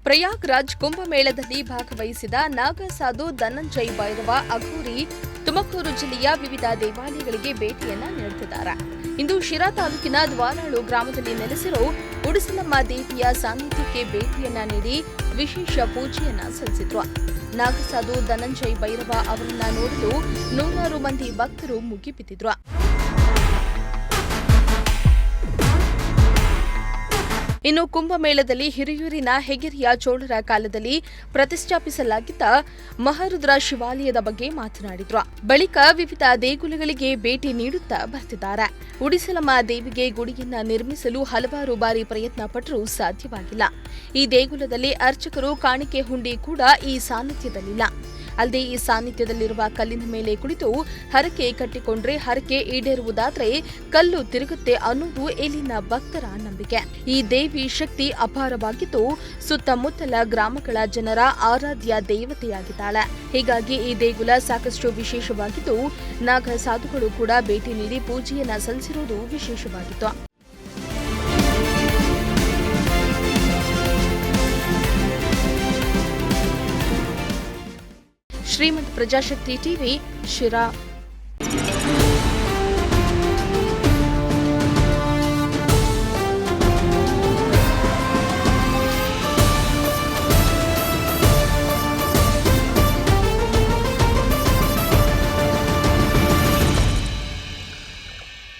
ಪ್ರಯಾಗ್ರಾಜ್ ಕುಂಭಮೇಳದಲ್ಲಿ ಭಾಗವಹಿಸಿದ ನಾಗಸಾಧು ಧನಂಜಯ್ ಭೈರವ ಅಘೋರಿ ತುಮಕೂರು ಜಿಲ್ಲೆಯ ವಿವಿಧ ದೇವಾಲಯಗಳಿಗೆ ಭೇಟಿಯನ್ನ ನೀಡುತ್ತಿದ್ದಾರೆ. ಇಂದು ಶಿರಾ ತಾಲೂಕಿನ ದ್ವಾರಾಳು ಗ್ರಾಮದಲ್ಲಿ ನೆಲೆಸಿರೋ ಉಡಿಸಲಮ್ಮ ದೇವಿಯ ಸಾನ್ನಿಧ್ಯಕ್ಕೆ ಭೇಟಿಯನ್ನ ನೀಡಿ ವಿಶೇಷ ಪೂಜೆಯನ್ನ ಸಲ್ಲಿಸಿದ್ರು. ನಾಗಸಾಧು ಧನಂಜಯ್ ಭೈರವ ಅವರನ್ನ ನೋಡಲು ನೂರಾರು ಮಂದಿ ಭಕ್ತರು ಮುಗಿಬಿದ್ದಿದ್ರು. ಇನ್ನು ಕುಂಭಮೇಳದಲ್ಲಿ ಹಿರಿಯೂರಿನ ಹೆಗಿರಿಯ ಚೋಳರ ಕಾಲದಲ್ಲಿ ಪ್ರತಿಷ್ಠಾಪಿಸಲಾಗಿದ್ದ ಮಹಾರುದ್ರ ಶಿವಾಲಯದ ಬಗ್ಗೆ ಮಾತನಾಡಿದ್ರು. ಬಳಿಕ ವಿವಿಧ ದೇಗುಲಗಳಿಗೆ ಭೇಟಿ ನೀಡುತ್ತಾ ಬರ್ತಿದ್ದಾರೆ. ಉಡಿಸಲಮ್ಮ ದೇವಿಗೆ ಗುಡಿಯನ್ನ ನಿರ್ಮಿಸಲು ಹಲವಾರು ಬಾರಿ ಪ್ರಯತ್ನ ಪಟ್ಟರೂ ಸಾಧ್ಯವಾಗಿಲ್ಲ. ಈ ದೇಗುಲದಲ್ಲಿ ಅರ್ಚಕರು ಕಾಣಿಕೆ ಹುಂಡಿ ಕೂಡ ಈ ಸಾನ್ನಿಧ್ಯದಲ್ಲಿಲ್ಲ. ಅಲ್ಲದೆ ಈ ಸಾನ್ನಿಧ್ಯದಲ್ಲಿರುವ ಕಲ್ಲಿನ ಮೇಲೆ ಕುಳಿತು ಹರಕೆ ಕಟ್ಟಿಕೊಂಡ್ರೆ ಹರಕೆ ಈಡೇರುವುದಾದ್ರೆ ಕಲ್ಲು ತಿರುಗುತ್ತೆ ಅನ್ನೋದು ಇಲ್ಲಿನ ಭಕ್ತರ ನಂಬಿಕೆ. ಈ ದೇವಿ ಶಕ್ತಿ ಅಪಾರವಾಗಿದ್ದು ಸುತ್ತಮುತ್ತಲ ಗ್ರಾಮಗಳ ಜನರ ಆರಾಧ್ಯ ದೇವತೆಯಾಗಿದ್ದಾಳೆ. ಹೀಗಾಗಿ ಈ ದೇಗುಲ ಸಾಕಷ್ಟು ವಿಶೇಷವಾಗಿದ್ದು ನಾಗ ಸಾಧುಗಳು ಕೂಡ ಭೇಟಿ ನೀಡಿ ಪೂಜೆಯನ್ನ ಸಲ್ಲಿಸಿರುವುದು ವಿಶೇಷವಾಗಿತ್ತು. ಶ್ರೀಮಂತ ಪ್ರಜಾಶಕ್ತಿ ಟಿವಿ, ಶಿರಾ.